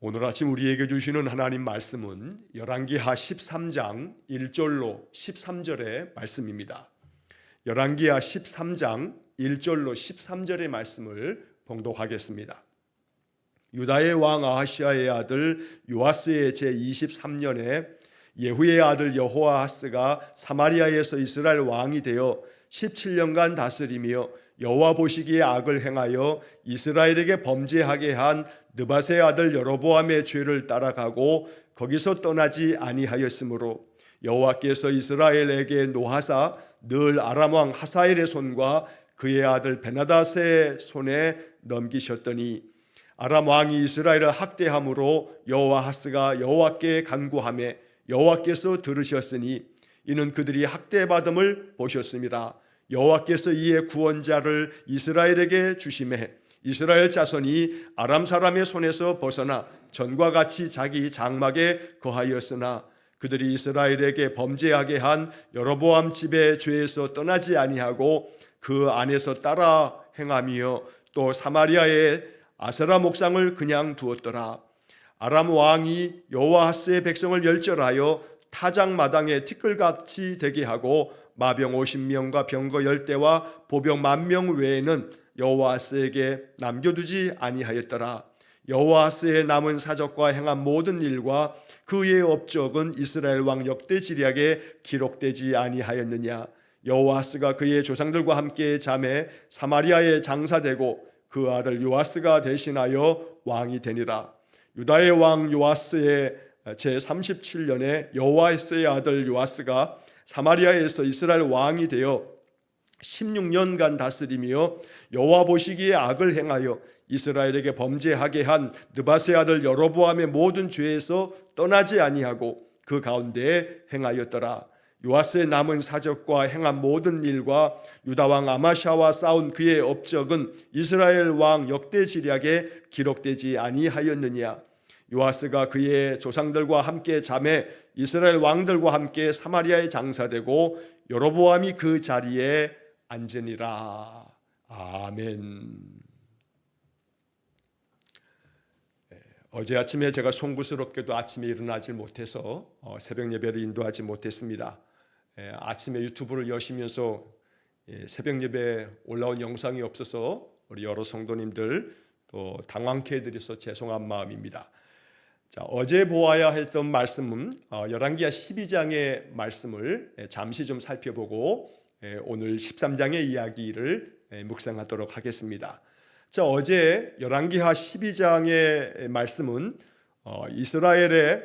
오늘 아침 우리에게 주시는 하나님 말씀은 열왕기하 13장 1절로 13절의 말씀입니다. 열왕기하 13장 1절로 13절의 말씀을 봉독하겠습니다. 유다의 왕 아하시아의 아들 요아스의 제23년에 예후의 아들 여호아하스가 사마리아에서 이스라엘 왕이 되어 17년간 다스리며 여호와 보시기에 악을 행하여 이스라엘에게 범죄하게 한 느밧의 아들 여로보암의 죄를 따라가고 거기서 떠나지 아니하였으므로 여호와께서 이스라엘에게 노하사 늘 아람 왕 하사엘의 손과 그의 아들 베나닷의 손에 넘기셨더니 아람 왕이 이스라엘을 학대함으로 여호아하스가 여호와께 간구하매 여호와께서 들으셨으니 이는 그들이 학대받음을 보셨습니다. 여호와께서 이에 구원자를 이스라엘에게 주심에 이스라엘 자손이 아람 사람의 손에서 벗어나 전과 같이 자기 장막에 거하였으나 그들이 이스라엘에게 범죄하게 한 여로보암 집의 죄에서 떠나지 아니하고 그 안에서 따라 행하며 또 사마리아의 아세라 목상을 그냥 두었더라. 아람 왕이 여호아하스의 백성을 열절하여 타작마당에 티끌같이 되게 하고 마병 50명과 병거 10대와 보병 10,000명 외에는 여호아하스에게 남겨두지 아니하였더라. 여호아하스의 남은 사적과 행한 모든 일과 그의 업적은 이스라엘 왕 역대지략에 기록되지 아니하였느냐. 여호아하스가 그의 조상들과 함께 잠에 사마리아에 장사되고 그 아들 요아스가 대신하여 왕이 되니라. 유다의 왕 요아스의 제37년에 여호아스의 아들 요아스가 사마리아에서 이스라엘 왕이 되어 16년간 다스리며 여호와 보시기에 악을 행하여 이스라엘에게 범죄하게 한 느밧의 아들 여로보암의 모든 죄에서 떠나지 아니하고 그 가운데에 행하였더라. 요아스의 남은 사적과 행한 모든 일과 유다 왕 아마샤와 싸운 그의 업적은 이스라엘 왕 역대지략에 기록되지 아니하였느냐. 요아스가 그의 조상들과 함께 잠에 이스라엘 왕들과 함께 사마리아에 장사되고 여로보암이 그 자리에 앉으니라. 아멘. 어제 아침에 제가 송구스럽게도 아침에 일어나지 못해서 새벽 예배를 인도하지 못했습니다. 아침에 유튜브를 여시면서 새벽 예배 올라온 영상이 없어서 우리 여러 성도님들 또 당황케 해드려서 죄송한 마음입니다. 자, 어제 보아야 했던 말씀은 열왕기하 12장의 말씀을 잠시 좀 살펴보고 오늘 13장의 이야기를 묵상하도록 하겠습니다. 자, 어제 열왕기하 12장의 말씀은 이스라엘의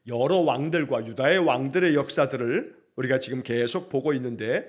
여러 왕들과 유다의 왕들의 역사들을 우리가 지금 계속 보고 있는데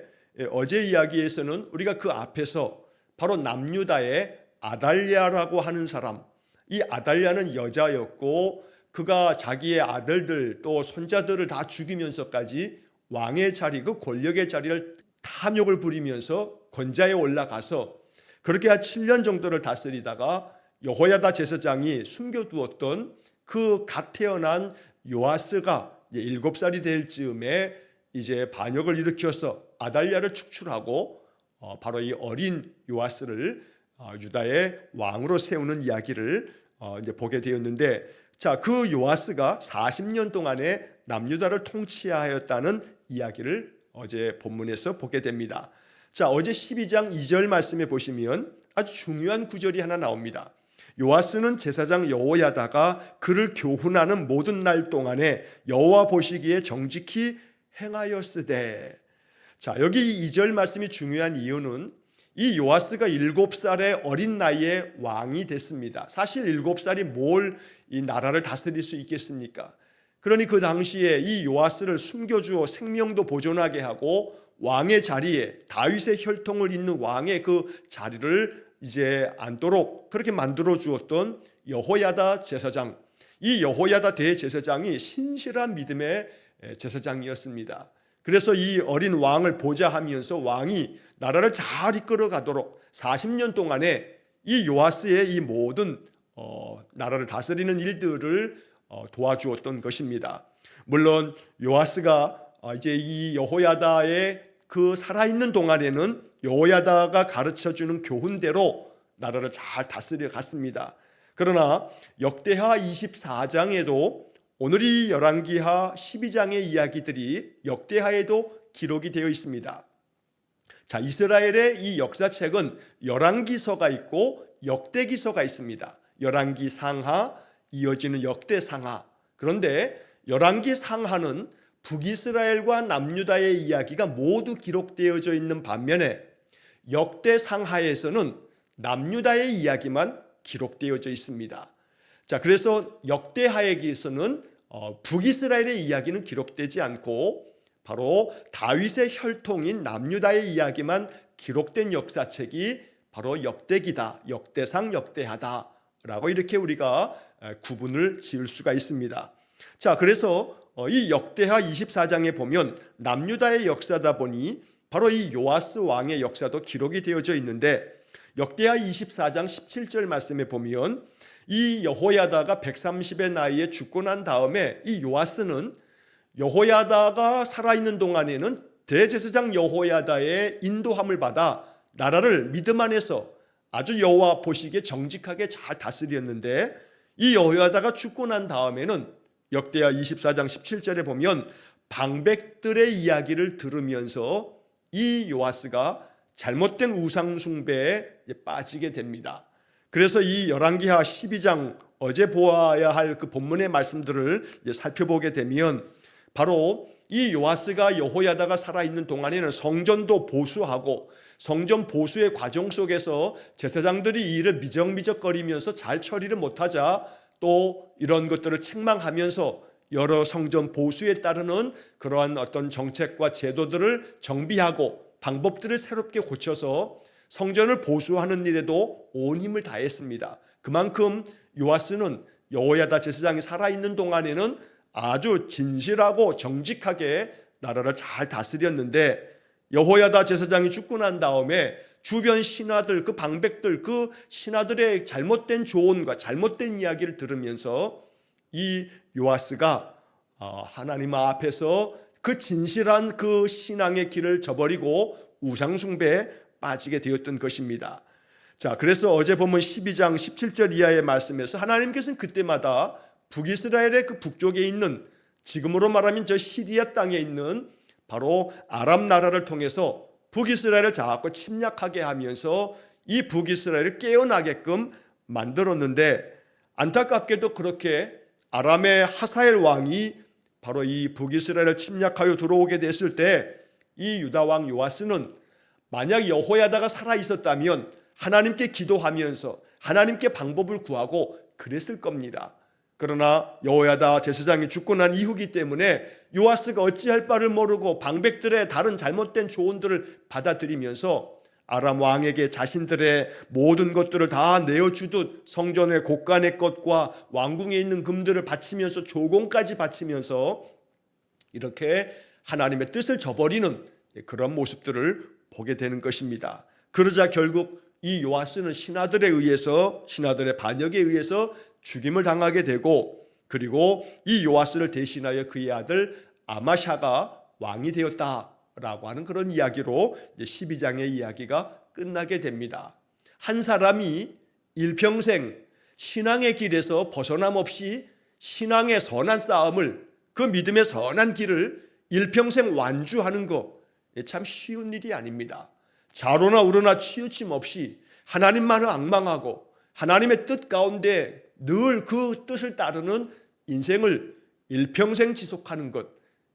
어제 이야기에서는 우리가 그 앞에서 바로 남유다의 아달랴라고 하는 사람, 이 아달랴는 여자였고 그가 자기의 아들들 또 손자들을 다 죽이면서까지 왕의 자리, 그 권력의 자리를 탐욕을 부리면서 권좌에 올라가서 그렇게 한 7년 정도를 다스리다가 여호야다 제사장이 숨겨두었던 그 갓 태어난 요아스가 7살이 될 즈음에 이제 반역을 일으켜서 아달랴를 축출하고 바로 이 어린 요아스를 유다의 왕으로 세우는 이야기를 이제 보게 되었는데, 자, 그 요아스가 40년 동안에 남유다를 통치하였다는 이야기를 어제 본문에서 보게 됩니다. 자, 어제 12장 2절 말씀에 보시면 아주 중요한 구절이 하나 나옵니다. 요아스는 제사장 여호야다가 그를 교훈하는 모든 날 동안에 여호와 보시기에 정직히 행하였으되. 자, 여기 2절 말씀이 중요한 이유는 이 요아스가 7살의 어린 나이에 왕이 됐습니다. 사실 7살이 뭘 이 나라를 다스릴 수 있겠습니까? 그러니 그 당시에 이 요아스를 숨겨주어 생명도 보존하게 하고 왕의 자리에 다윗의 혈통을 잇는 왕의 그 자리를 이제 앉도록 그렇게 만들어 주었던 여호야다 제사장, 이 여호야다 대제사장이 신실한 믿음의 제사장이었습니다. 그래서 이 어린 왕을 보좌하면서 왕이 나라를 잘 이끌어 가도록 40년 동안에 이 요아스의 이 모든 나라를 다스리는 일들을 도와주었던 것입니다. 물론 요아스가 이제 이 여호야다의 그 살아있는 동안에는 여호야다가 가르쳐주는 교훈대로 나라를 잘 다스려 갔습니다. 그러나 역대하 24장에도 오늘 이 열왕기하 12장의 이야기들이 역대하에도 기록이 되어 있습니다. 자, 이스라엘의 이 역사책은 열왕기서가 있고 역대기서가 있습니다. 열왕기 상하, 이어지는 역대 상하. 그런데 열왕기 상하는 북이스라엘과 남유다의 이야기가 모두 기록되어져 있는 반면에 역대 상하에서는 남유다의 이야기만 기록되어져 있습니다. 자, 그래서 역대하에서는 북이스라엘의 이야기는 기록되지 않고 바로 다윗의 혈통인 남유다의 이야기만 기록된 역사책이 바로 역대기다, 역대상, 역대하다라고 이렇게 우리가 구분을 지을 수가 있습니다. 자, 그래서 이 역대하 24장에 보면 남유다의 역사다 보니 바로 이 요아스 왕의 역사도 기록이 되어져 있는데 역대하 24장 17절 말씀에 보면 이 여호야다가 130의 나이에 죽고 난 다음에 이 요아스는 여호야다가 살아있는 동안에는 대제사장 여호야다의 인도함을 받아 나라를 믿음 안에서 아주 여호와 보시기에 정직하게 잘 다스렸는데 이 여호야다가 죽고 난 다음에는 역대하 24장 17절에 보면 방백들의 이야기를 들으면서 이 요아스가 잘못된 우상 숭배에 빠지게 됩니다. 그래서 이 열왕기하 12장 어제 보아야 할 그 본문의 말씀들을 살펴보게 되면 바로 이 요아스가 여호야다가 살아있는 동안에는 성전도 보수하고 성전 보수의 과정 속에서 제사장들이 이 일을 미적미적거리면서 잘 처리를 못하자 또 이런 것들을 책망하면서 여러 성전 보수에 따르는 그러한 어떤 정책과 제도들을 정비하고 방법들을 새롭게 고쳐서 성전을 보수하는 일에도 온 힘을 다했습니다. 그만큼 요아스는 여호야다 제사장이 살아있는 동안에는 아주 진실하고 정직하게 나라를 잘 다스렸는데 여호야다 제사장이 죽고 난 다음에 주변 신하들, 그 방백들, 그 신하들의 잘못된 조언과 잘못된 이야기를 들으면서 이 요아스가 하나님 앞에서 그 진실한 그 신앙의 길을 저버리고 우상숭배에 빠지게 되었던 것입니다. 자, 그래서 어제 보면 12장 17절 이하의 말씀에서 하나님께서는 그때마다 북이스라엘의 그 북쪽에 있는 지금으로 말하면 저 시리아 땅에 있는 바로 아람 나라를 통해서 북이스라엘을 자꾸 침략하게 하면서 이 북이스라엘을 깨어나게끔 만들었는데 안타깝게도 그렇게 아람의 하사엘 왕이 바로 이 북이스라엘을 침략하여 들어오게 됐을 때 이 유다 왕 요아스는 만약 여호야다가 살아 있었다면 하나님께 기도하면서 하나님께 방법을 구하고 그랬을 겁니다. 그러나 여호야다 제사장이 죽고 난 이후기 때문에 요아스가 어찌할 바를 모르고 방백들의 다른 잘못된 조언들을 받아들이면서 아람 왕에게 자신들의 모든 것들을 다 내어주듯 성전의 곳간의 것과 왕궁에 있는 금들을 바치면서 조공까지 바치면서 이렇게 하나님의 뜻을 저버리는 그런 모습들을 보게 되는 것입니다. 그러자 결국 이 요아스는 신하들의 반역에 의해서 죽임을 당하게 되고 그리고 이 요아스를 대신하여 그의 아들 아마샤가 왕이 되었다라고 하는 그런 이야기로 12장의 이야기가 끝나게 됩니다. 한 사람이 일평생 신앙의 길에서 벗어남 없이 신앙의 선한 싸움을 그 믿음의 선한 길을 일평생 완주하는 것 참 쉬운 일이 아닙니다. 좌로나 우로나 치우침 없이 하나님만을 앙망하고 하나님의 뜻 가운데 늘 그 뜻을 따르는 인생을 일평생 지속하는 것,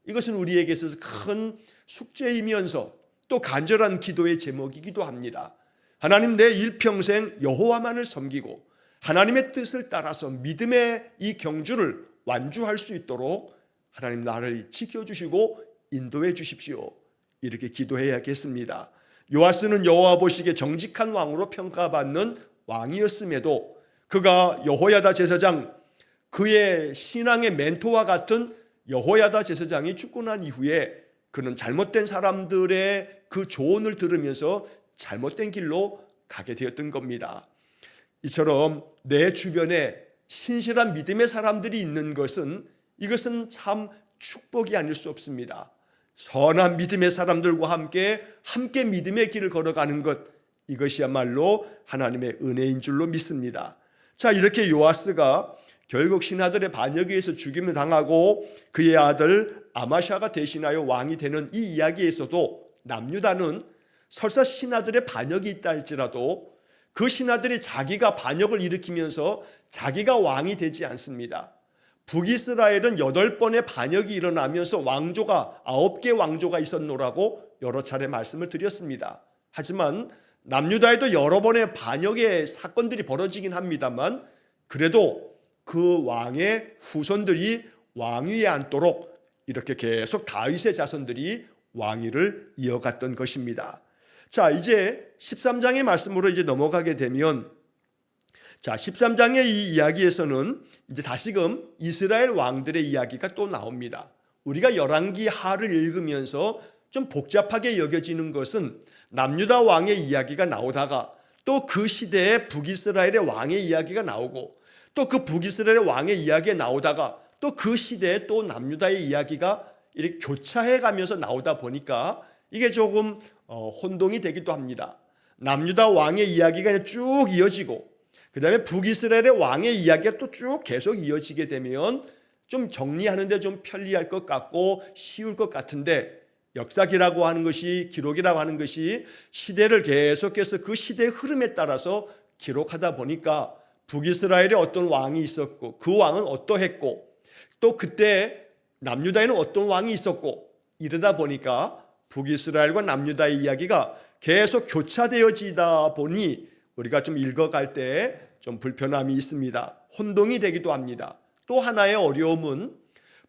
이것은 우리에게 있어서 큰 숙제이면서 또 간절한 기도의 제목이기도 합니다. 하나님, 내 일평생 여호와만을 섬기고 하나님의 뜻을 따라서 믿음의 이 경주를 완주할 수 있도록 하나님 나를 지켜주시고 인도해 주십시오. 이렇게 기도해야겠습니다. 요아스는 여호와 보시기에 정직한 왕으로 평가받는 왕이었음에도 그가 여호야다 제사장, 그의 신앙의 멘토와 같은 여호야다 제사장이 죽고 난 이후에 그는 잘못된 사람들의 그 조언을 들으면서 잘못된 길로 가게 되었던 겁니다. 이처럼 내 주변에 신실한 믿음의 사람들이 있는 것은 이것은 참 축복이 아닐 수 없습니다. 선한 믿음의 사람들과 함께 믿음의 길을 걸어가는 것, 이것이야말로 하나님의 은혜인 줄로 믿습니다. 자, 이렇게 요아스가 결국 신하들의 반역에 의해서 죽임을 당하고 그의 아들 아마샤가 대신하여 왕이 되는 이 이야기에서도 남유다는 설사 신하들의 반역이 있다 할지라도 그 신하들이 자기가 반역을 일으키면서 자기가 왕이 되지 않습니다. 북이스라엘은 8번의 반역이 일어나면서 왕조가 9개 왕조가 있었노라고 여러 차례 말씀을 드렸습니다. 하지만 남유다에도 여러 번의 반역의 사건들이 벌어지긴 합니다만 그래도 그 왕의 후손들이 왕위에 앉도록 이렇게 계속 다윗의 자손들이 왕위를 이어갔던 것입니다. 자, 이제 13장의 말씀으로 이제 넘어가게 되면, 자, 13장의 이 이야기에서는 이제 다시금 이스라엘 왕들의 이야기가 또 나옵니다. 우리가 열왕기 하를 읽으면서 좀 복잡하게 여겨지는 것은 남유다 왕의 이야기가 나오다가 또 그 시대에 북이스라엘의 왕의 이야기가 나오고 또 그 북이스라엘의 왕의 이야기가 나오다가 또 그 시대에 또 남유다의 이야기가 이렇게 교차해 가면서 나오다 보니까 이게 조금 혼동이 되기도 합니다. 남유다 왕의 이야기가 쭉 이어지고 그 다음에 북이스라엘의 왕의 이야기가 또 쭉 계속 이어지게 되면 좀 정리하는데 좀 편리할 것 같고 쉬울 것 같은데, 역사기라고 하는 것이, 기록이라고 하는 것이 시대를 계속해서 그 시대의 흐름에 따라서 기록하다 보니까 북이스라엘에 어떤 왕이 있었고 그 왕은 어떠했고 또 그때 남유다에는 어떤 왕이 있었고 이러다 보니까 북이스라엘과 남유다의 이야기가 계속 교차되어지다 보니 우리가 좀 읽어갈 때 좀 불편함이 있습니다. 혼동이 되기도 합니다. 또 하나의 어려움은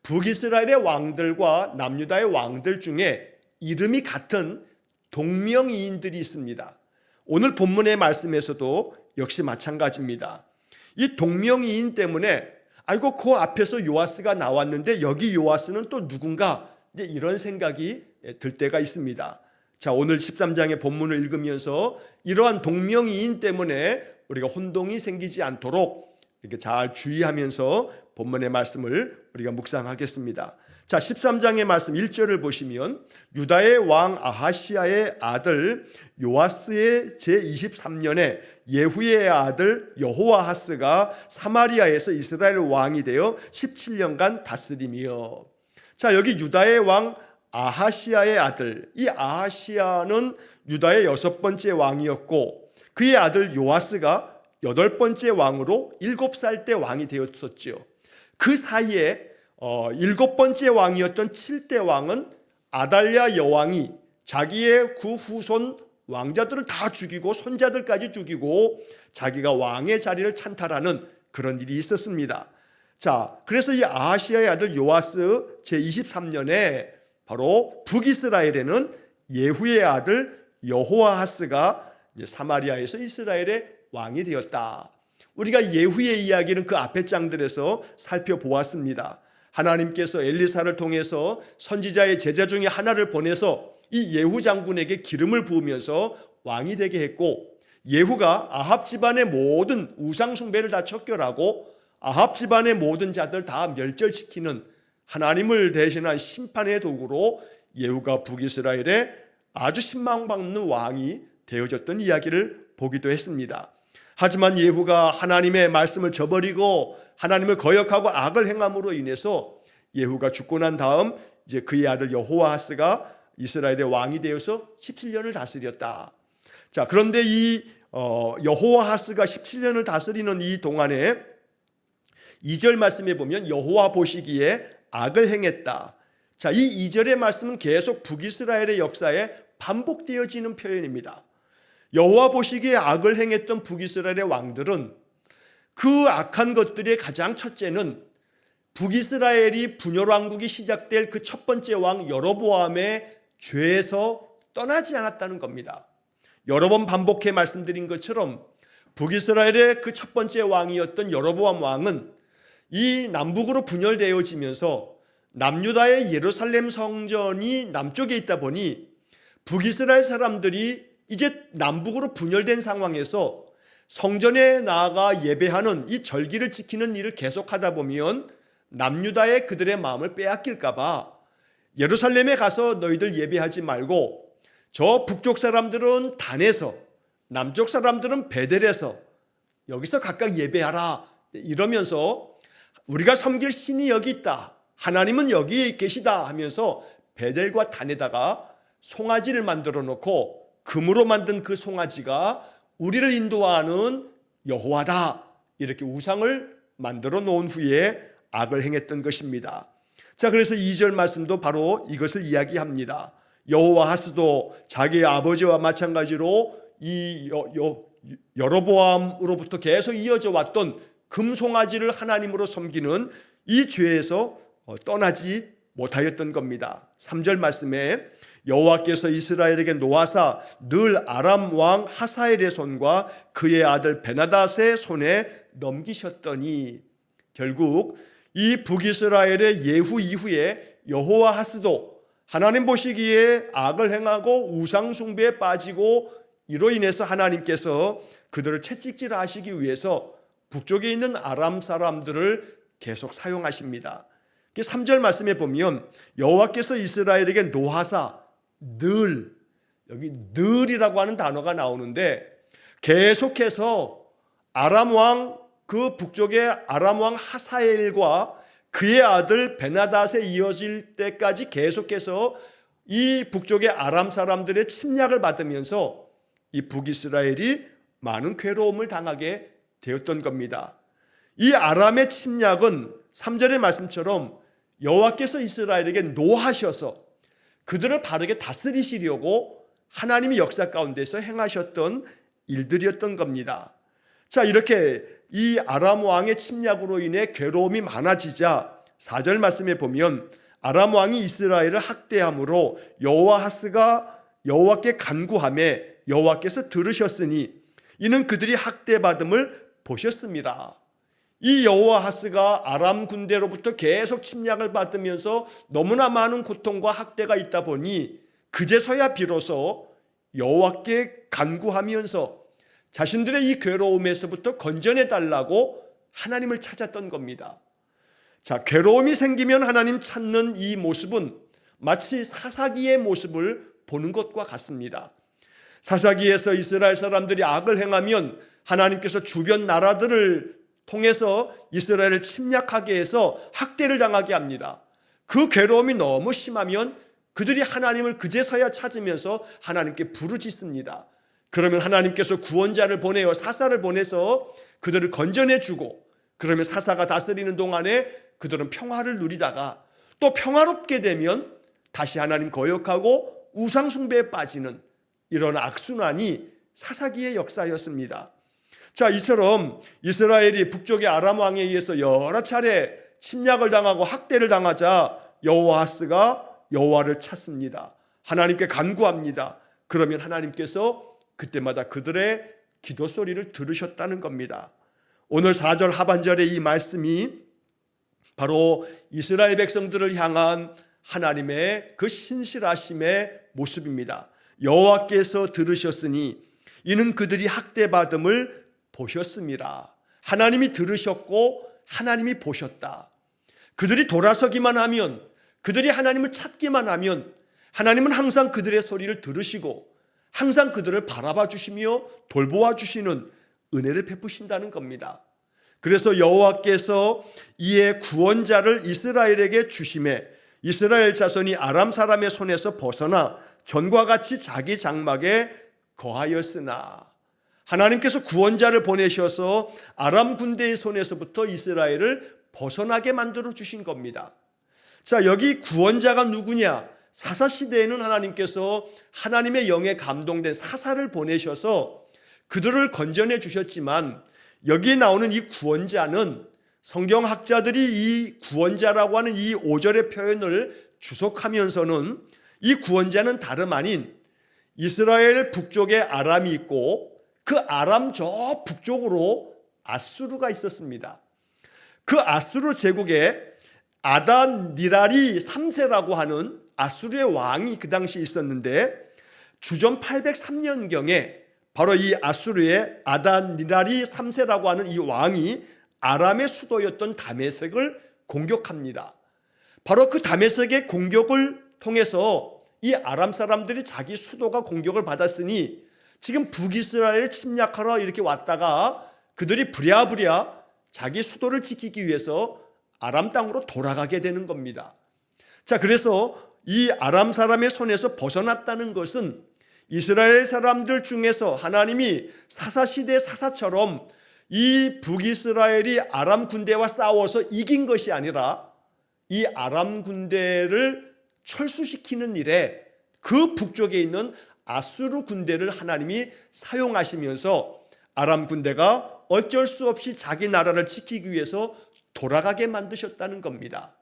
북이스라엘의 왕들과 남유다의 왕들 중에 이름이 같은 동명이인들이 있습니다. 오늘 본문의 말씀에서도 역시 마찬가지입니다. 이 동명이인 때문에 아이고 그 앞에서 요아스가 나왔는데 여기 요아스는 또 누군가, 이제 이런 생각이 들 때가 있습니다. 자, 오늘 13장의 본문을 읽으면서 이러한 동명이인 때문에 우리가 혼동이 생기지 않도록 이렇게 잘 주의하면서 본문의 말씀을 우리가 묵상하겠습니다. 자, 13장의 말씀 1절을 보시면 유다의 왕 아하시아의 아들 요아스의 제23년에 예후의 아들 여호아하스가 사마리아에서 이스라엘 왕이 되어 17년간 다스리며. 자, 여기 유다의 왕 아하시아의 아들, 이 아하시아는 유다의 6번째 왕이었고 그의 아들 요아스가 8번째 왕으로 7살 때 왕이 되었었죠. 그 사이에 7번째 왕이었던 7대 왕은 아달랴 여왕이 자기의 그 후손 왕자들을 다 죽이고 손자들까지 죽이고 자기가 왕의 자리를 찬탈하는 그런 일이 있었습니다. 자, 그래서 이 아하시아의 아들 요아스 제23년에 바로 북이스라엘에는 예후의 아들 여호아하스가 사마리아에서 이스라엘의 왕이 되었다. 우리가 예후의 이야기는 그 앞의 장들에서 살펴보았습니다. 하나님께서 엘리사를 통해서 선지자의 제자 중에 하나를 보내서 이 예후 장군에게 기름을 부으면서 왕이 되게 했고, 예후가 아합 집안의 모든 우상 숭배를 다 척결하고 아합 집안의 모든 자들 다 멸절시키는 하나님을 대신한 심판의 도구로 예후가 북이스라엘에 아주 신망받는 왕이 되어졌던 이야기를 보기도 했습니다. 하지만 예후가 하나님의 말씀을 저버리고 하나님을 거역하고 악을 행함으로 인해서 예후가 죽고 난 다음 이제 그의 아들 여호아하스가 이스라엘의 왕이 되어서 17년을 다스렸다. 자, 그런데 이 여호아하스가 17년을 다스리는 이 동안에 2절 말씀에 보면 여호와 보시기에 악을 행했다. 자, 이 2절의 말씀은 계속 북이스라엘의 역사에 반복되어지는 표현입니다. 여호와 보시기에 악을 행했던 북이스라엘의 왕들은 그 악한 것들의 가장 첫째는 북이스라엘이 분열왕국이 시작될 그 첫 번째 왕 여로보암의 죄에서 떠나지 않았다는 겁니다. 여러 번 반복해 말씀드린 것처럼 북이스라엘의 그 첫 번째 왕이었던 여로보암 왕은 이 남북으로 분열되어지면서 남유다의 예루살렘 성전이 남쪽에 있다 보니 북이스라엘 사람들이 이제 남북으로 분열된 상황에서 성전에 나아가 예배하는 이 절기를 지키는 일을 계속하다 보면 남유다의 그들의 마음을 빼앗길까 봐 예루살렘에 가서 너희들 예배하지 말고 저 북쪽 사람들은 단에서 남쪽 사람들은 베델에서 여기서 각각 예배하라 이러면서 우리가 섬길 신이 여기 있다, 하나님은 여기 계시다 하면서 베델과 단에다가 송아지를 만들어 놓고 금으로 만든 그 송아지가 우리를 인도하는 여호와다, 이렇게 우상을 만들어 놓은 후에 악을 행했던 것입니다. 자, 그래서 2절 말씀도 바로 이것을 이야기합니다. 여호와하스도 자기의 아버지와 마찬가지로 이 여로보암으로부터 계속 이어져 왔던 금송아지를 하나님으로 섬기는 이 죄에서 떠나지 못하였던 겁니다. 3절 말씀에 여호와께서 이스라엘에게 노하사 늘 아람 왕 하사엘의 손과 그의 아들 베나닷의 손에 넘기셨더니, 결국 이 북이스라엘의 예후 이후에 여호와하스도 하나님 보시기에 악을 행하고 우상 숭배에 빠지고 이로 인해서 하나님께서 그들을 채찍질하시기 위해서 북쪽에 있는 아람 사람들을 계속 사용하십니다. 3절 말씀에 보면 여호와께서 이스라엘에게 노하사, 늘, 여기 늘이라고 하는 단어가 나오는데 계속해서 아람 왕, 그 북쪽의 아람 왕 하사엘과 그의 아들 베나닷에 이어질 때까지 계속해서 이 북쪽의 아람 사람들의 침략을 받으면서 이 북이스라엘이 많은 괴로움을 당하게 되었던 겁니다. 이 아람의 침략은 3절의 말씀처럼 여호와께서 이스라엘에게 노하셔서 그들을 바르게 다스리시려고 하나님이 역사 가운데서 행하셨던 일들이었던 겁니다. 자, 이렇게 이 아람 왕의 침략으로 인해 괴로움이 많아지자 4절 말씀에 보면 아람 왕이 이스라엘을 학대함으로 여호와하스가 여호와께 간구하매 여호와께서 들으셨으니 이는 그들이 학대받음을 보셨습니다. 이 여호와하스가 아람 군대로부터 계속 침략을 받으면서 너무나 많은 고통과 학대가 있다 보니 그제서야 비로소 여호와께 간구하면서 자신들의 이 괴로움에서부터 건져내 달라고 하나님을 찾았던 겁니다. 자, 괴로움이 생기면 하나님 찾는 이 모습은 마치 사사기의 모습을 보는 것과 같습니다. 사사기에서 이스라엘 사람들이 악을 행하면 하나님께서 주변 나라들을 통해서 이스라엘을 침략하게 해서 학대를 당하게 합니다. 그 괴로움이 너무 심하면 그들이 하나님을 그제서야 찾으면서 하나님께 부르짖습니다. 그러면 하나님께서 구원자를 보내어 사사를 보내서 그들을 건져내주고, 그러면 사사가 다스리는 동안에 그들은 평화를 누리다가 또 평화롭게 되면 다시 하나님 거역하고 우상 숭배에 빠지는 이런 악순환이 사사기의 역사였습니다. 자, 이처럼 이스라엘이 북쪽의 아람 왕에 의해서 여러 차례 침략을 당하고 학대를 당하자 여호와하스가 여호와를 찾습니다. 하나님께 간구합니다. 그러면 하나님께서 그때마다 그들의 기도 소리를 들으셨다는 겁니다. 오늘 4절 하반절의 이 말씀이 바로 이스라엘 백성들을 향한 하나님의 그 신실하심의 모습입니다. 여호와께서 들으셨으니 이는 그들이 학대받음을 보셨습니다. 하나님이 들으셨고 하나님이 보셨다. 그들이 돌아서기만 하면, 그들이 하나님을 찾기만 하면 하나님은 항상 그들의 소리를 들으시고 항상 그들을 바라봐 주시며 돌보아 주시는 은혜를 베푸신다는 겁니다. 그래서 여호와께서 이에 구원자를 이스라엘에게 주심에 이스라엘 자손이 아람 사람의 손에서 벗어나 전과 같이 자기 장막에 거하였으나, 하나님께서 구원자를 보내셔서 아람 군대의 손에서부터 이스라엘을 벗어나게 만들어 주신 겁니다. 자, 여기 구원자가 누구냐? 사사시대에는 하나님께서 하나님의 영에 감동된 사사를 보내셔서 그들을 건져내 주셨지만, 여기에 나오는 이 구원자는 성경학자들이 이 구원자라고 하는 이 5절의 표현을 주석하면서는 이 구원자는 다름 아닌 이스라엘 북쪽에 아람이 있고 그 아람 저 북쪽으로 아수르가 있었습니다. 그 아수르 제국에 아단니랄이 3세라고 하는 아수르의 왕이 그 당시 있었는데, 주전 803년경에 바로 이 아수르의 아단니랄이 3세라고 하는 이 왕이 아람의 수도였던 다메섹을 공격합니다. 바로 그 다메섹의 공격을 통해서 이 아람 사람들이 자기 수도가 공격을 받았으니 지금 북이스라엘을 침략하러 이렇게 왔다가 그들이 부랴부랴 자기 수도를 지키기 위해서 아람 땅으로 돌아가게 되는 겁니다. 자, 그래서 이 아람 사람의 손에서 벗어났다는 것은 이스라엘 사람들 중에서 하나님이 사사시대 사사처럼 이 북이스라엘이 아람 군대와 싸워서 이긴 것이 아니라 이 아람 군대를 철수시키는 일에 그 북쪽에 있는 아수르 군대를 하나님이 사용하시면서 아람 군대가 어쩔 수 없이 자기 나라를 지키기 위해서 돌아가게 만드셨다는 겁니다.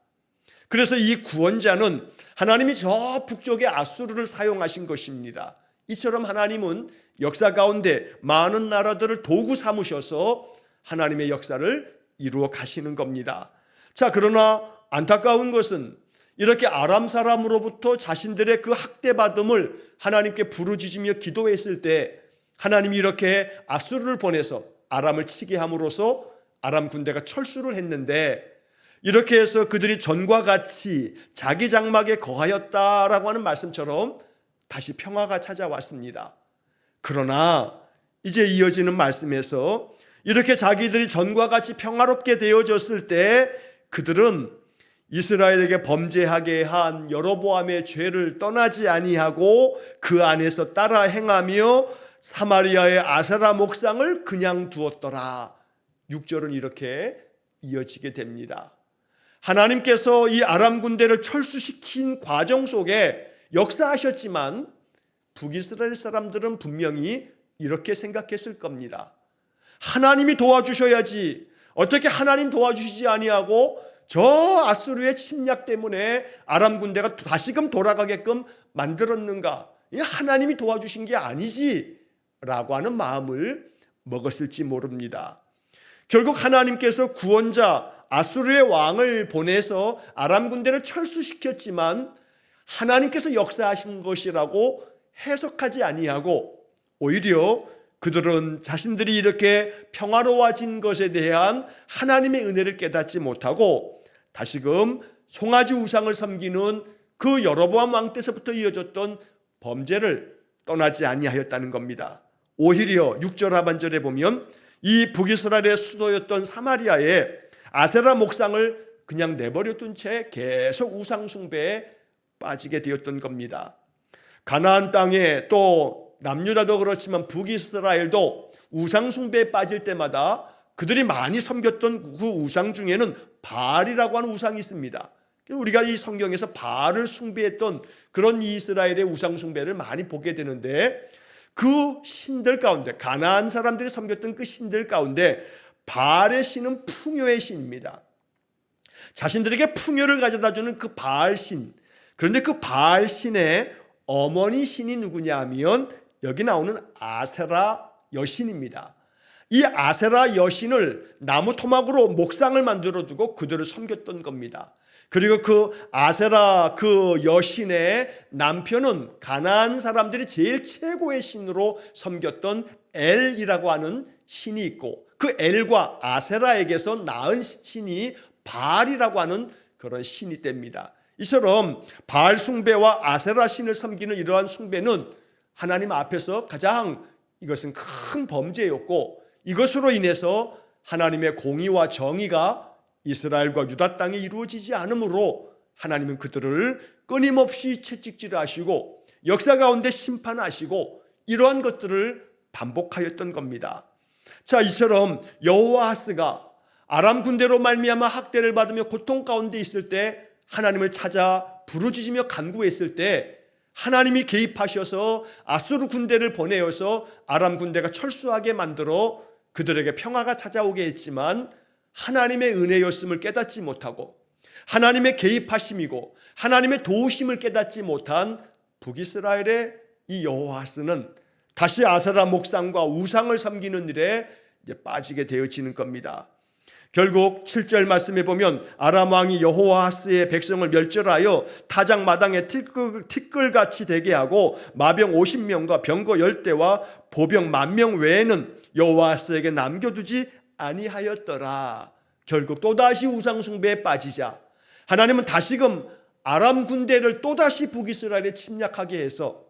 그래서 이 구원자는 하나님이 저 북쪽의 아수르를 사용하신 것입니다. 이처럼 하나님은 역사 가운데 많은 나라들을 도구 삼으셔서 하나님의 역사를 이루어 가시는 겁니다. 자, 그러나 안타까운 것은 이렇게 아람 사람으로부터 자신들의 그 학대받음을 하나님께 부르짖으며 기도했을 때 하나님이 이렇게 아수르를 보내서 아람을 치게 함으로써 아람 군대가 철수를 했는데, 이렇게 해서 그들이 전과 같이 자기 장막에 거하였다라고 하는 말씀처럼 다시 평화가 찾아왔습니다. 그러나 이제 이어지는 말씀에서 이렇게 자기들이 전과 같이 평화롭게 되어졌을 때 그들은 이스라엘에게 범죄하게 한 여로보암의 죄를 떠나지 아니하고 그 안에서 따라 행하며 사마리아의 아세라 목상을 그냥 두었더라. 6절은 이렇게 이어지게 됩니다. 하나님께서 이 아람 군대를 철수시킨 과정 속에 역사하셨지만 북이스라엘 사람들은 분명히 이렇게 생각했을 겁니다. 하나님이 도와주셔야지, 어떻게 하나님 도와주시지 아니하고 저 아수르의 침략 때문에 아람 군대가 다시금 돌아가게끔 만들었는가? 하나님이 도와주신 게 아니지 라고 하는 마음을 먹었을지 모릅니다. 결국 하나님께서 구원자 아수르의 왕을 보내서 아람 군대를 철수시켰지만 하나님께서 역사하신 것이라고 해석하지 아니하고 오히려 그들은 자신들이 이렇게 평화로워진 것에 대한 하나님의 은혜를 깨닫지 못하고 다시금 송아지 우상을 섬기는 그 여로보암 왕 때서부터 이어졌던 범죄를 떠나지 아니하였다는 겁니다. 오히려 6절 하반절에 보면 이 북이스라엘의 수도였던 사마리아에 아세라 목상을 그냥 내버려둔 채 계속 우상 숭배에 빠지게 되었던 겁니다. 가나안 땅에 또 남유다도 그렇지만 북이스라엘도 우상 숭배에 빠질 때마다 그들이 많이 섬겼던 그 우상 중에는 바알이라고 하는 우상이 있습니다. 우리가 이 성경에서 바알을 숭배했던 그런 이스라엘의 우상 숭배를 많이 보게 되는데, 그 신들 가운데 가나안 사람들이 섬겼던 그 신들 가운데 바알의 신은 풍요의 신입니다. 자신들에게 풍요를 가져다주는 그 바알 신. 그런데 그 바알 신의 어머니 신이 누구냐 하면 여기 나오는 아세라 여신입니다. 이 아세라 여신을 나무 토막으로 목상을 만들어 두고 그들을 섬겼던 겁니다. 그리고 그 아세라 그 여신의 남편은 가나안 사람들이 제일 최고의 신으로 섬겼던 엘이라고 하는 신이 있고, 그 엘과 아세라에게서 낳은 신이 바알이라고 하는 그런 신이 됩니다. 이처럼 바알 숭배와 아세라 신을 섬기는 이러한 숭배는 하나님 앞에서 가장 이것은 큰 범죄였고, 이것으로 인해서 하나님의 공의와 정의가 이스라엘과 유다 땅에 이루어지지 않으므로 하나님은 그들을 끊임없이 채찍질하시고 역사 가운데 심판하시고 이러한 것들을 반복하였던 겁니다. 자, 이처럼 여호아하스가 아람 군대로 말미암아 학대를 받으며 고통 가운데 있을 때 하나님을 찾아 부르짖으며 간구했을 때 하나님이 개입하셔서 아수르 군대를 보내어서 아람 군대가 철수하게 만들어 그들에게 평화가 찾아오게 했지만 하나님의 은혜였음을 깨닫지 못하고 하나님의 개입하심이고 하나님의 도우심을 깨닫지 못한 북이스라엘의 이 여호아스는 다시 아세라 목상과 우상을 섬기는 일에 이제 빠지게 되어지는 겁니다. 결국 7절 말씀에 보면 아람 왕이 여호아스의 백성을 멸절하여 타작 마당에 티끌같이 되게 하고 마병 50명과 병거 10대와 보병 10,000명 외에는 여호아스에게 남겨두지 아니하였더라. 결국 또다시 우상 숭배에 빠지자 하나님은 다시금 아람 군대를 또다시 북이스라엘에 침략하게 해서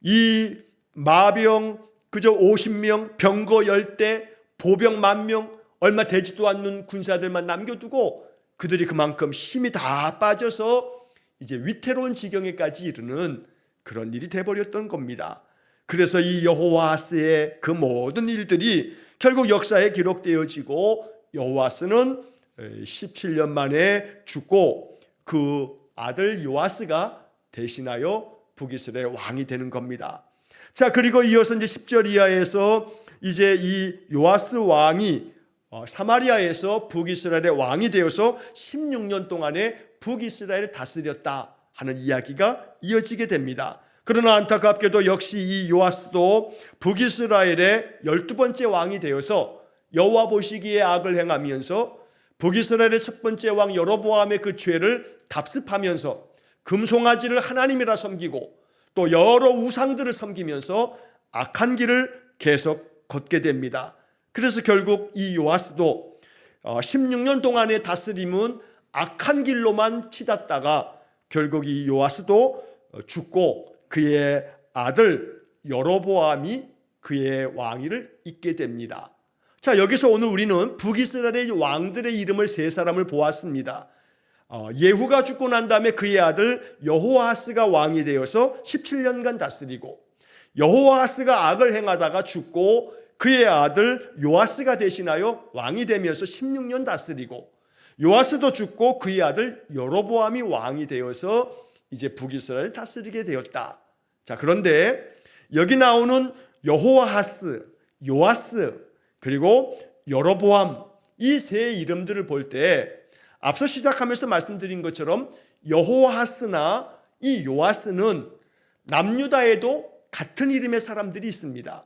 이 마병 그저 50명, 병거 10대, 보병 10,000명, 얼마 되지도 않는 군사들만 남겨두고 그들이 그만큼 힘이 다 빠져서 이제 위태로운 지경에까지 이르는 그런 일이 돼버렸던 겁니다. 그래서 이 여호와스의 그 모든 일들이 결국 역사에 기록되어지고 여호와스는 17년 만에 죽고 그 아들 요아스가 대신하여 북이스라엘 왕이 되는 겁니다. 자, 그리고 이어서 이제 10절 이하에서 이제 이 요아스 왕이 사마리아에서 북이스라엘의 왕이 되어서 16년 동안에 북이스라엘을 다스렸다 하는 이야기가 이어지게 됩니다. 그러나 안타깝게도 역시 이 요아스도 북이스라엘의 12번째 왕이 되어서 여호와 보시기에 악을 행하면서 북이스라엘의 첫 번째 왕 여로보암의 그 죄를 답습하면서 금송아지를 하나님이라 섬기고 또 여러 우상들을 섬기면서 악한 길을 계속 걷게 됩니다. 그래서 결국 이 요아스도 16년 동안의 다스림은 악한 길로만 치닫다가 결국 이 요아스도 죽고 그의 아들 여로보암이 그의 왕위를 잇게 됩니다. 자, 여기서 오늘 우리는 북이스라엘의 왕들의 이름을 세 사람을 보았습니다. 예후가 죽고 난 다음에 그의 아들 여호아스가 왕이 되어서 17년간 다스리고, 여호아스가 악을 행하다가 죽고 그의 아들 요아스가 대신하여 왕이 되면서 16년 다스리고, 요아스도 죽고 그의 아들 여로보암이 왕이 되어서 이제 북이스라엘을 다스리게 되었다. 자, 그런데 여기 나오는 여호아스, 요아스, 그리고 여로보암, 이 세 이름들을 볼 때 앞서 시작하면서 말씀드린 것처럼 여호아스나 이 요아스는 남유다에도 같은 이름의 사람들이 있습니다.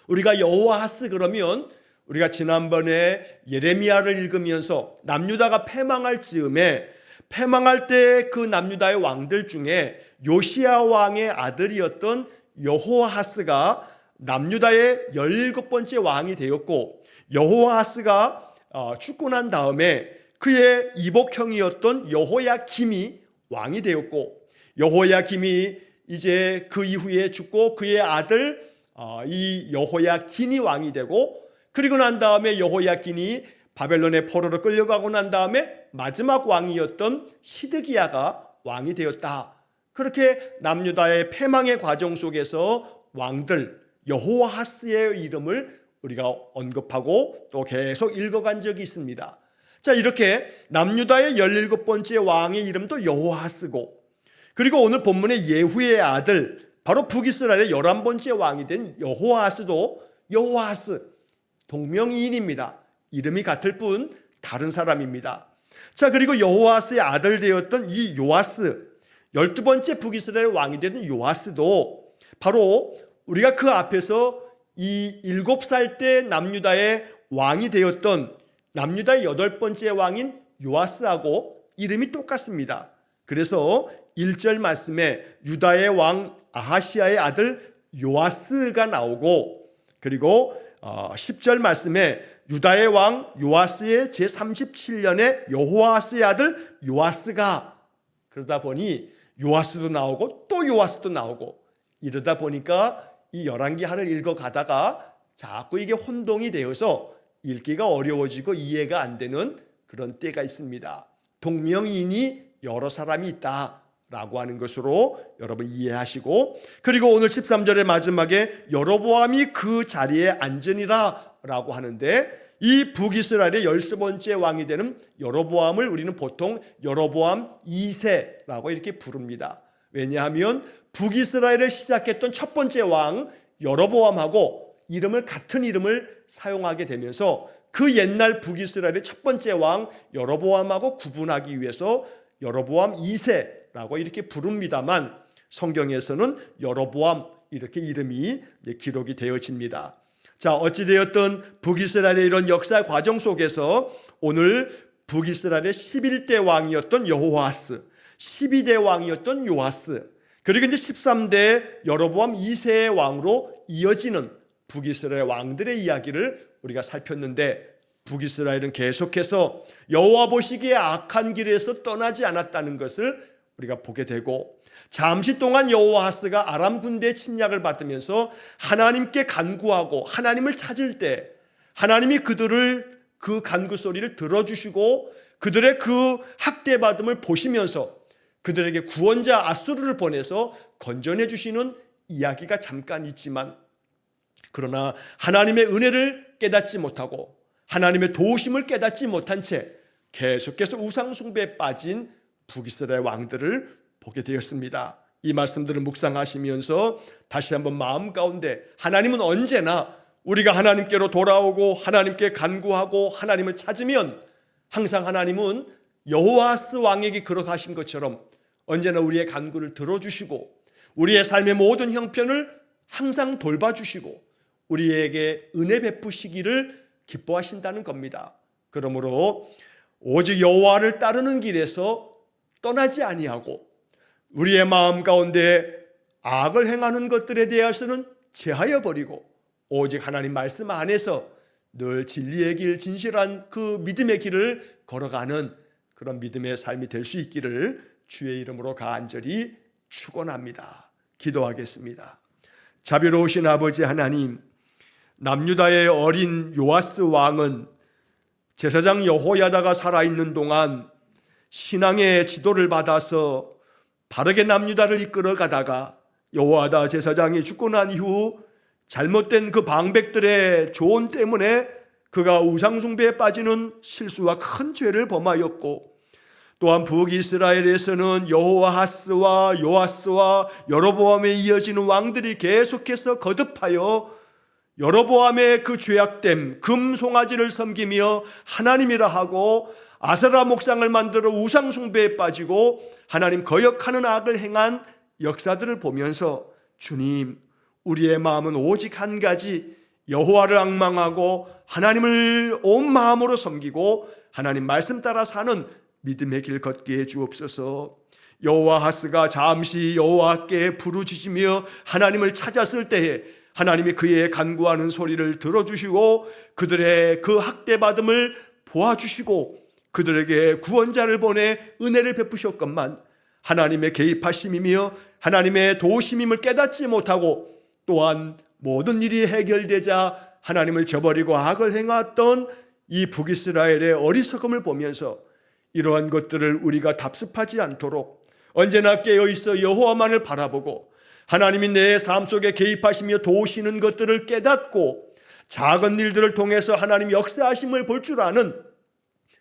우리가 여호아스 그러면 우리가 지난번에 예레미야를 읽으면서 남유다가 패망할 즈음에 패망할 때 그 남유다의 왕들 중에 요시야 왕의 아들이었던 여호아스가 남유다의 17번째 왕이 되었고, 여호아스가 죽고 난 다음에 그의 이복형이었던 여호야김이 왕이 되었고, 여호야김이 이제 그 이후에 죽고 그의 아들 이 여호야긴이 왕이 되고, 그리고 난 다음에 여호야긴이 바벨론의 포로로 끌려가고 난 다음에 마지막 왕이었던 시드기야가 왕이 되었다. 그렇게 남유다의 패망의 과정 속에서 왕들 여호아스의 이름을 우리가 언급하고 또 계속 읽어간 적이 있습니다. 자, 이렇게 남유다의 17번째 왕의 이름도 여호아스고, 그리고 오늘 본문의 예후의 아들 바로 북이스라엘의 11번째 왕이 된 여호아스도 여호아스, 동명이인입니다. 이름이 같을 뿐 다른 사람입니다. 자, 그리고 여호아스의 아들 되었던 이 요아스, 12번째 북이스라엘 왕이 된 요아스도 바로 우리가 그 앞에서 이 7살 때 남유다의 왕이 되었던 남유다의 8번째 왕인 요아스하고 이름이 똑같습니다. 그래서 1절 말씀에 유다의 왕 아하시아의 아들 요아스가 나오고, 그리고 10절 말씀에 유다의 왕 요아스의 제37년에 여호아스의 아들 요아스가, 그러다 보니 요아스도 나오고 또 요아스도 나오고, 이러다 보니까 이 열왕기하를 읽어가다가 자꾸 이게 혼동이 되어서 읽기가 어려워지고 이해가 안 되는 그런 때가 있습니다. 동명이인이 여러 사람이 있다라고 하는 것으로 여러분 이해하시고, 그리고 오늘 13절의 마지막에 여로보암이 그 자리에 앉으니라 라고 하는데, 이 북이스라엘의 13번째 왕이 되는 여로보암을 우리는 보통 여로보암 2세라고 이렇게 부릅니다. 왜냐하면 북이스라엘을 시작했던 첫 번째 왕 여로보암하고 같은 이름을 사용하게 되면서 그 옛날 북이스라엘의 첫 번째 왕 여로보암하고 구분하기 위해서 여로보암 2세라고 이렇게 부릅니다만, 성경에서는 여로보암 이렇게 이름이 기록이 되어집니다. 자, 어찌되었든 북이스라엘의 이런 역사 과정 속에서 오늘 북이스라엘의 11대 왕이었던 여호아스, 12대 왕이었던 요아스, 그리고 이제 13대 여로보암 2세의 왕으로 이어지는 북이스라엘 왕들의 이야기를 우리가 살폈는데, 북이스라엘은 계속해서 여호와 보시기에 악한 길에서 떠나지 않았다는 것을 우리가 보게 되고, 잠시 동안 여호아스가 아람 군대의 침략을 받으면서 하나님께 간구하고 하나님을 찾을 때 하나님이 그들을 그 간구 소리를 들어주시고 그들의 그 학대받음을 보시면서 그들에게 구원자 아수르를 보내서 건져내 주시는 이야기가 잠깐 있지만, 그러나 하나님의 은혜를 깨닫지 못하고 하나님의 도우심을 깨닫지 못한 채 계속해서 우상 숭배에 빠진 북이스라엘 왕들을 보게 되었습니다. 이 말씀들을 묵상하시면서 다시 한번 마음 가운데 하나님은 언제나 우리가 하나님께로 돌아오고 하나님께 간구하고 하나님을 찾으면 항상 하나님은 여호와스 왕에게 걸어가신 것처럼 언제나 우리의 간구를 들어주시고 우리의 삶의 모든 형편을 항상 돌봐주시고 우리에게 은혜 베푸시기를 기뻐하신다는 겁니다. 그러므로 오직 여호와를 따르는 길에서 떠나지 아니하고 우리의 마음 가운데 악을 행하는 것들에 대해서는 제하여 버리고 오직 하나님 말씀 안에서 늘 진리의 길, 진실한 그 믿음의 길을 걸어가는 그런 믿음의 삶이 될 수 있기를 주의 이름으로 간절히 축원합니다. 기도하겠습니다. 자비로우신 아버지 하나님, 남유다의 어린 요아스 왕은 제사장 여호야다가 살아있는 동안 신앙의 지도를 받아서 바르게 남유다를 이끌어 가다가 여호야다 제사장이 죽고 난 이후 잘못된 그 방백들의 조언 때문에 그가 우상숭배에 빠지는 실수와 큰 죄를 범하였고, 또한 북이스라엘에서는 여호아하스와 요아스와 여로보암에 이어지는 왕들이 계속해서 거듭하여 여로보암의 그 죄악됨 금송아지를 섬기며 하나님이라 하고 아세라 목상을 만들어 우상숭배에 빠지고 하나님 거역하는 악을 행한 역사들을 보면서 주님, 우리의 마음은 오직 한 가지, 여호와를 앙망하고 하나님을 온 마음으로 섬기고 하나님 말씀 따라 사는 믿음의 길 걷게 해 주옵소서. 여호아하스가 잠시 여호와께 부르짖으며 하나님을 찾았을 때에 하나님이 그의 간구하는 소리를 들어주시고 그들의 그 학대받음을 보아주시고 그들에게 구원자를 보내 은혜를 베푸셨건만 하나님의 개입하심이며 하나님의 도우심임을 깨닫지 못하고 또한 모든 일이 해결되자 하나님을 저버리고 악을 행했던 이 북이스라엘의 어리석음을 보면서 이러한 것들을 우리가 답습하지 않도록 언제나 깨어있어 여호와만을 바라보고 하나님이 내 삶 속에 개입하시며 도우시는 것들을 깨닫고 작은 일들을 통해서 하나님 역사하심을 볼 줄 아는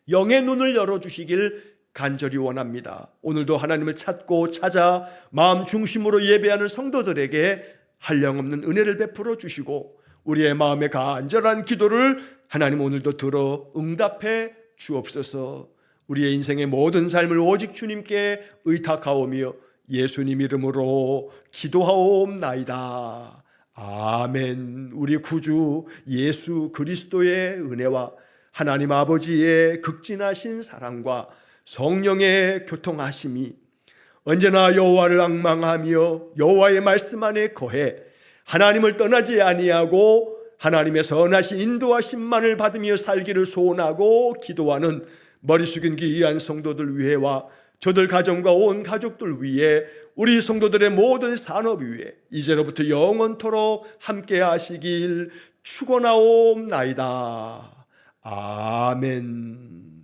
영의 눈을 열어주시길 간절히 원합니다. 오늘도 하나님을 찾고 찾아 마음 중심으로 예배하는 성도들에게 한량없는 은혜를 베풀어 주시고 우리의 마음의 간절한 기도를 하나님 오늘도 들어 응답해 주옵소서. 우리의 인생의 모든 삶을 오직 주님께 의탁하오며 예수님 이름으로 기도하옵나이다. 아멘. 우리 구주 예수 그리스도의 은혜와 하나님 아버지의 극진하신 사랑과 성령의 교통하심이 언제나 여호와를 앙망하며 여호와의 말씀 안에 거해 하나님을 떠나지 아니하고 하나님의 선하신 인도하심만을 받으며 살기를 소원하고 기도하는 머리 숙인 귀한 성도들 위해와 저들 가정과 온 가족들 위해 우리 성도들의 모든 산업 위에 이제로부터 영원토록 함께 하시길 축원하옵나이다. 아멘.